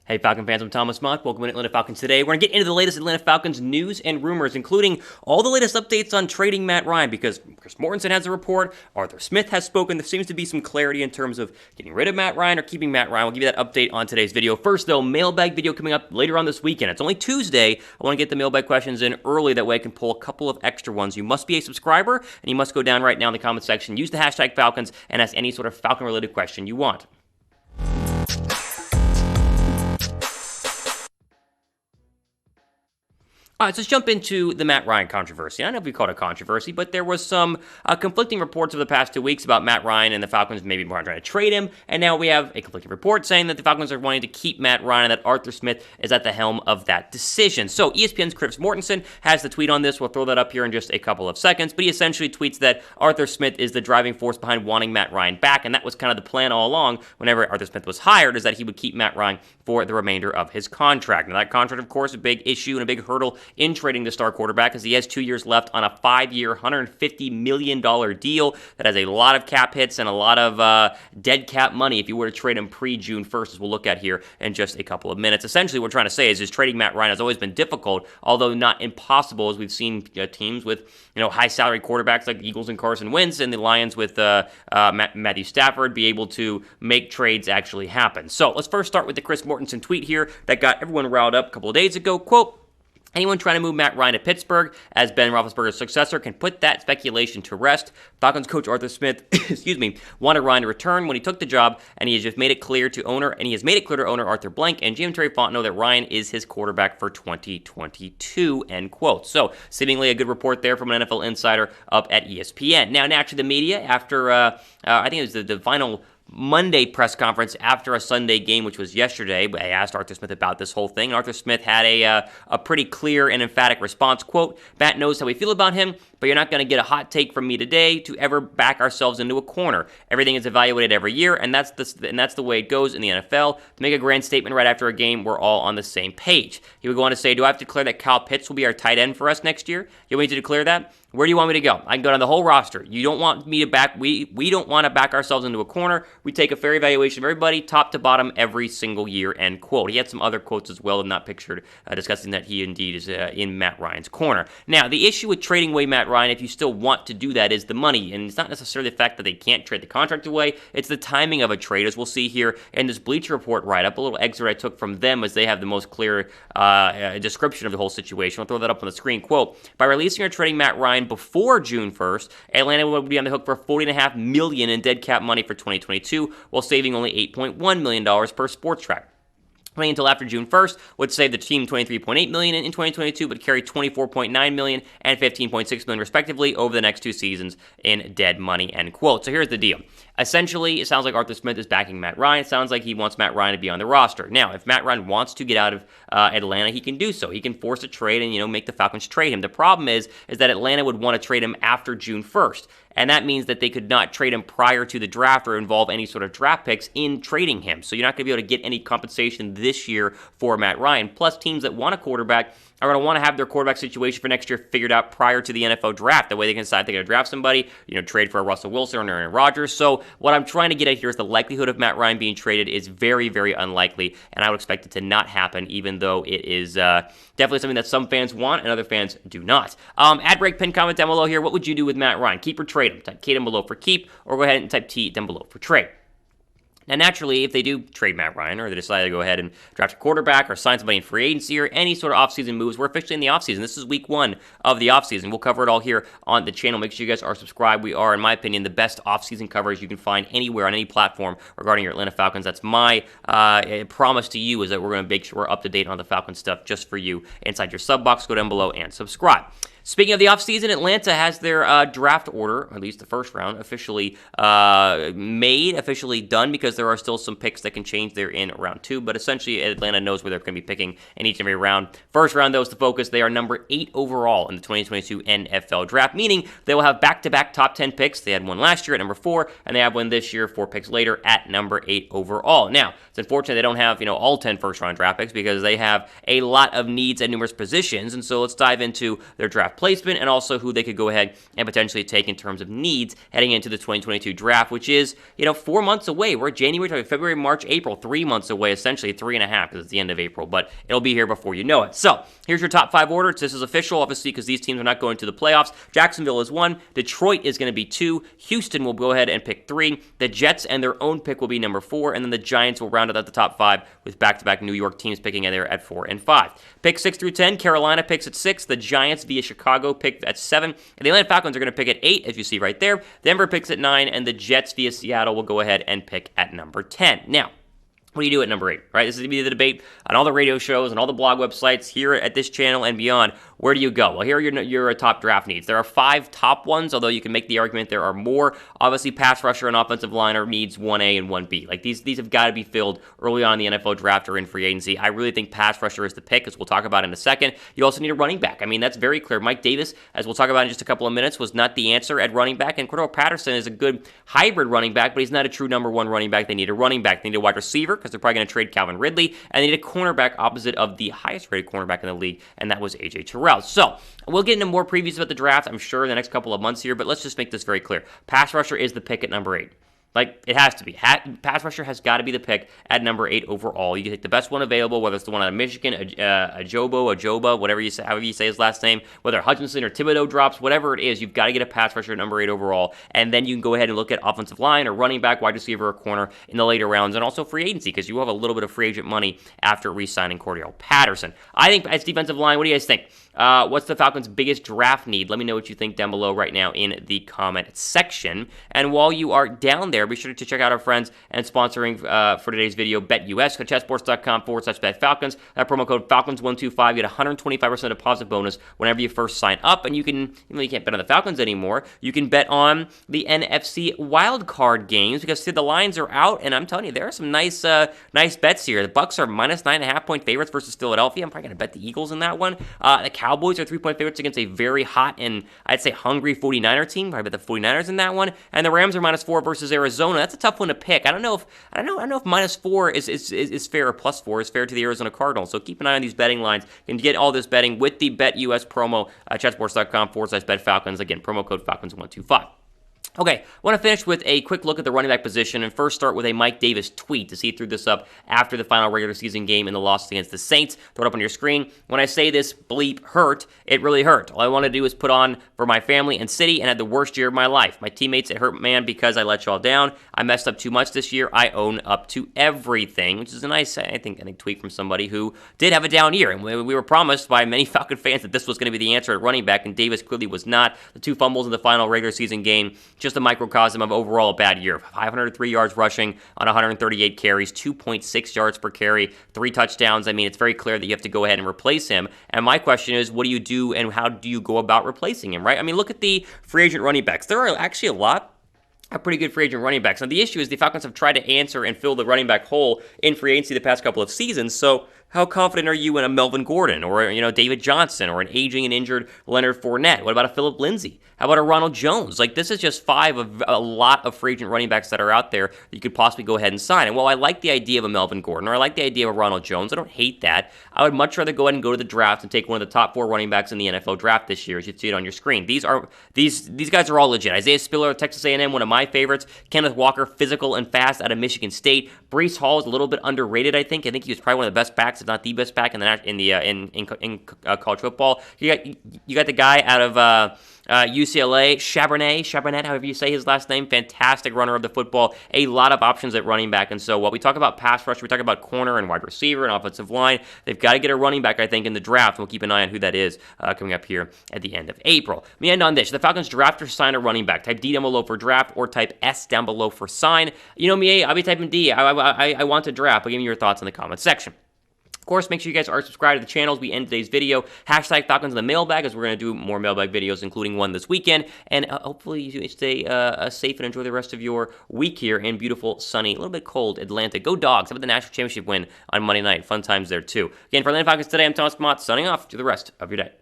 Hey Falcon fans, I'm Thomas Mott. Welcome to Atlanta Falcons Today. We're going to get into the latest Atlanta Falcons news and rumors, including all the latest updates on trading Matt Ryan, because Chris Mortensen has a report, Arthur Smith has spoken. There seems to be some clarity in terms of getting rid of Matt Ryan or keeping Matt Ryan. We'll give you that update on today's video. First, though, mailbag video coming up later on this weekend. It's only Tuesday. I want to get the mailbag questions in early. That way I can pull a couple of extra ones. You must be a subscriber, and you must go down right now in the comment section, use the hashtag Falcons, and ask any sort of Falcon-related question you want. All right, so let's jump into the Matt Ryan controversy. I don't know if we call it a controversy, but there was some conflicting reports over the past 2 weeks about Matt Ryan and the Falcons maybe more trying to trade him, and now we have a conflicting report saying that the Falcons are wanting to keep Matt Ryan and that Arthur Smith is at the helm of that decision. So ESPN's Chris Mortensen has the tweet on this. We'll throw that up here in just a couple of seconds, but he essentially tweets that Arthur Smith is the driving force behind wanting Matt Ryan back, and that was kind of the plan all along whenever Arthur Smith was hired, is that he would keep Matt Ryan for the remainder of his contract. Now that contract, of course, is a big issue and a big hurdle in trading the star quarterback, as he has 2 years left on a 5-year, $150 million deal that has a lot of cap hits and a lot of dead cap money if you were to trade him pre-June 1st, as we'll look at here in just a couple of minutes. Essentially, what we're trying to say is trading Matt Ryan has always been difficult, although not impossible, as we've seen teams with high salary quarterbacks like the Eagles and Carson Wentz and the Lions with Matthew Stafford be able to make trades actually happen. So let's first start with the Chris Mortensen tweet here that got everyone riled up a couple of days ago. Quote, "Anyone trying to move Matt Ryan to Pittsburgh as Ben Roethlisberger's successor can put that speculation to rest. Falcons coach Arthur Smith, wanted Ryan to return when he took the job, and he has just made it clear to owner Arthur Blank and GM Terry Fontenot that Ryan is his quarterback for 2022." End quote. So seemingly a good report there from an NFL insider up at ESPN. Now, naturally, the media after I think it was the final Monday press conference after a Sunday game, which was yesterday, I asked Arthur Smith about this whole thing. Arthur Smith had a pretty clear and emphatic response. Quote, "Matt knows how we feel about him, but you're not going to get a hot take from me today to ever back ourselves into a corner. Everything is evaluated every year, and that's the way it goes in the NFL. To make a grand statement right after a game, we're all on the same page." He would go on to say, "Do I have to declare that Kyle Pitts will be our tight end for us next year? You want me to declare that? Where do you want me to go? I can go down the whole roster. You don't want me to back, we don't want to back ourselves into a corner. We take a fair evaluation of everybody, top to bottom, every single year," end quote. He had some other quotes as well, not pictured, discussing that he indeed is in Matt Ryan's corner. Now, the issue with trading away Matt Ryan, if you still want to do that, is the money. And it's not necessarily the fact that they can't trade the contract away. It's the timing of a trade, as we'll see here in this Bleacher Report write-up. A little excerpt I took from them, as they have the most clear description of the whole situation. I'll throw that up on the screen. Quote, "By releasing or trading Matt Ryan before June 1st, Atlanta would be on the hook for $40.5 million in dead cap money for 2022, while saving only $8.1 million per Sports Track. Playing until after June 1st would save the team $23.8 million in 2022, but carry $24.9 million and $15.6 million respectively over the next 2 seasons in dead money," end quote. So here's the deal. Essentially, it sounds like Arthur Smith is backing Matt Ryan. It sounds like he wants Matt Ryan to be on the roster. Now, if Matt Ryan wants to get out of Atlanta, he can do so. He can force a trade and, make the Falcons trade him. The problem is that Atlanta would want to trade him after June 1st. And that means that they could not trade him prior to the draft or involve any sort of draft picks in trading him. So you're not going to be able to get any compensation this year for Matt Ryan. Plus, teams that want a quarterback are going to want to have their quarterback situation for next year figured out prior to the NFL draft. That way they can decide they're going to draft somebody, trade for a Russell Wilson or Aaron Rodgers. So what I'm trying to get at here is the likelihood of Matt Ryan being traded is very, very unlikely, and I would expect it to not happen, even though it is definitely something that some fans want and other fans do not. Ad break, pin comment down below here. What would you do with Matt Ryan? Keep or trade him? Type K down below for keep, or go ahead and type T down below for trade. Now, naturally, if they do trade Matt Ryan, or they decide to go ahead and draft a quarterback or sign somebody in free agency or any sort of offseason moves, we're officially in the offseason. This is week 1 of the offseason. We'll cover it all here on the channel. Make sure you guys are subscribed. We are, in my opinion, the best offseason coverage you can find anywhere on any platform regarding your Atlanta Falcons. That's my promise to you, is that we're going to make sure we're up to date on the Falcons stuff just for you inside your sub box. Go down below and subscribe. Speaking of the offseason, Atlanta has their draft order, at least the first round, officially made, officially done, because there are still some picks that can change there in round 2. But essentially, Atlanta knows where they're going to be picking in each and every round. First round, though, is the focus. They are number 8 overall in the 2022 NFL Draft, meaning they will have back-to-back top 10 picks. They had one last year at number 4, and they have one this year 4 picks later at number 8 overall. Now, it's unfortunate they don't have, all 10 first-round draft picks, because they have a lot of needs at numerous positions. And so let's dive into their draft draft placement and also who they could go ahead and potentially take in terms of needs heading into the 2022 draft, which is, 4 months away. We're January, February, March, April, 3 months away, essentially 3.5 because it's the end of April, but it'll be here before you know it. So here's your top 5 order. This is official, obviously, because these teams are not going to the playoffs. Jacksonville is 1. Detroit is going to be 2. Houston will go ahead and pick 3. The Jets and their own pick will be number 4, and then the Giants will round out the top 5 with back-to-back New York teams picking there at 4 and 5. Pick 6 through 10, Carolina picks at 6. The Giants via Chicago pick at 7. And the Atlanta Falcons are going to pick at 8, as you see right there. Denver picks at 9, and the Jets via Seattle will go ahead and pick at number 10. Now, what do you do at number 8, right? This is going to be the debate on all the radio shows and all the blog websites here at this channel and beyond. Where do you go? Well, here are your top draft needs. There are 5 top ones, although you can make the argument there are more. Obviously, pass rusher and offensive liner needs 1A and 1B. Like, these have got to be filled early on in the NFL draft or in free agency. I really think pass rusher is the pick, as we'll talk about in a second. You also need a running back. I mean, that's very clear. Mike Davis, as we'll talk about in just a couple of minutes, was not the answer at running back, and Cordell Patterson is a good hybrid running back, but he's not a true number 1 running back. They need a running back. They need a wide receiver, because they're probably going to trade Calvin Ridley, and they need a cornerback opposite of the highest-rated cornerback in the league, and that was A.J. Terrell. So, we'll get into more previews about the draft, I'm sure, in the next couple of months here, but let's just make this very clear. Pass rusher is the pick at number 8. Like, it has to be. Pass rusher has got to be the pick at number 8 overall. You can take the best one available, whether it's the one out of Michigan, Ajoba, whatever you say, however you say his last name, whether Hutchinson or Thibodeau drops, whatever it is, you've got to get a pass rusher at number 8 overall, and then you can go ahead and look at offensive line or running back, wide receiver, or corner in the later rounds, and also free agency, because you have a little bit of free agent money after re-signing Cordell Patterson. I think as defensive line, what do you guys think? What's the Falcons' biggest draft need? Let me know what you think down below right now in the comment section. And while you are down there, be sure to check out our friends and sponsoring for today's video, BetUS. Go to chessports.com/BetFalcons. That promo code Falcons125. Get 125% deposit bonus whenever you first sign up. And you can, you can't bet on the Falcons anymore. You can bet on the NFC wildcard games because see, the lines are out. And I'm telling you, there are some nice bets here. The Bucs are minus 9.5-point favorites versus Philadelphia. I'm probably going to bet the Eagles in that one. The Cowboys are 3-point favorites against a very hot and I'd say hungry 49er team. Probably bet the 49ers in that one. And the Rams are -4 versus Arizona. That's a tough one to pick. I don't know if -4 is fair or +4 is fair to the Arizona Cardinals. So keep an eye on these betting lines. You can get all this betting with the BetUS promo at chessports.com/BetFalcons. Again, promo code Falcons125. Okay, I want to finish with a quick look at the running back position and first start with a Mike Davis tweet to see through this up after the final regular season game in the loss against the Saints. Throw it up on your screen. When I say this bleep hurt, it really hurt. All I want to do is put on for my family and city and had the worst year of my life. My teammates, it hurt, man, because I let y'all down. I messed up too much this year. I own up to everything, which is a nice, I think tweet from somebody who did have a down year. And we were promised by many Falcon fans that this was going to be the answer at running back, and Davis clearly was not. The 2 fumbles in the final regular season game, just a microcosm of overall a bad year. 503 yards rushing on 138 carries, 2.6 yards per carry, 3 touchdowns. I mean, it's very clear that you have to go ahead and replace him. And my question is, what do you do and how do you go about replacing him, right? I mean, look at the free agent running backs. There are actually a lot of pretty good free agent running backs. Now, the issue is the Falcons have tried to answer and fill the running back hole in free agency the past couple of seasons, so how confident are you in a Melvin Gordon or, David Johnson or an aging and injured Leonard Fournette? What about a Phillip Lindsay? How about a Ronald Jones? Like, this is just 5 of a lot of free agent running backs that are out there that you could possibly go ahead and sign. And while I like the idea of a Melvin Gordon or I like the idea of a Ronald Jones, I don't hate that. I would much rather go ahead and go to the draft and take one of the top 4 running backs in the NFL draft this year, as you see it on your screen. These guys are all legit. Isaiah Spiller of Texas A&M, one of my favorites. Kenneth Walker, physical and fast out of Michigan State. Breece Hall is a little bit underrated, I think. I think he was probably one of the best backs, if not the best back in college football. You got the guy out of UCLA, Charbonnet, however you say his last name, fantastic runner of the football, a lot of options at running back. And so while we talk about pass rush, we talk about corner and wide receiver and offensive line, they've got to get a running back, I think, in the draft. We'll keep an eye on who that is coming up here at the end of April. Let me end on this. The Falcons draft or sign a running back. Type D down below for draft or type S down below for sign. You know me, I'll be typing D. I want to draft, but give me your thoughts in the comments section. Of course, make sure you guys are subscribed to the channel as we end today's video. Hashtag Falcons in the mailbag, as we're going to do more mailbag videos, including one this weekend. And hopefully you stay safe and enjoy the rest of your week here in beautiful, sunny, a little bit cold Atlanta. Go Dogs. How about the national championship win on Monday night? Fun times there, too. Again, for Atlanta Falcons Today, I'm Thomas Mott, signing off. Do the rest of your day.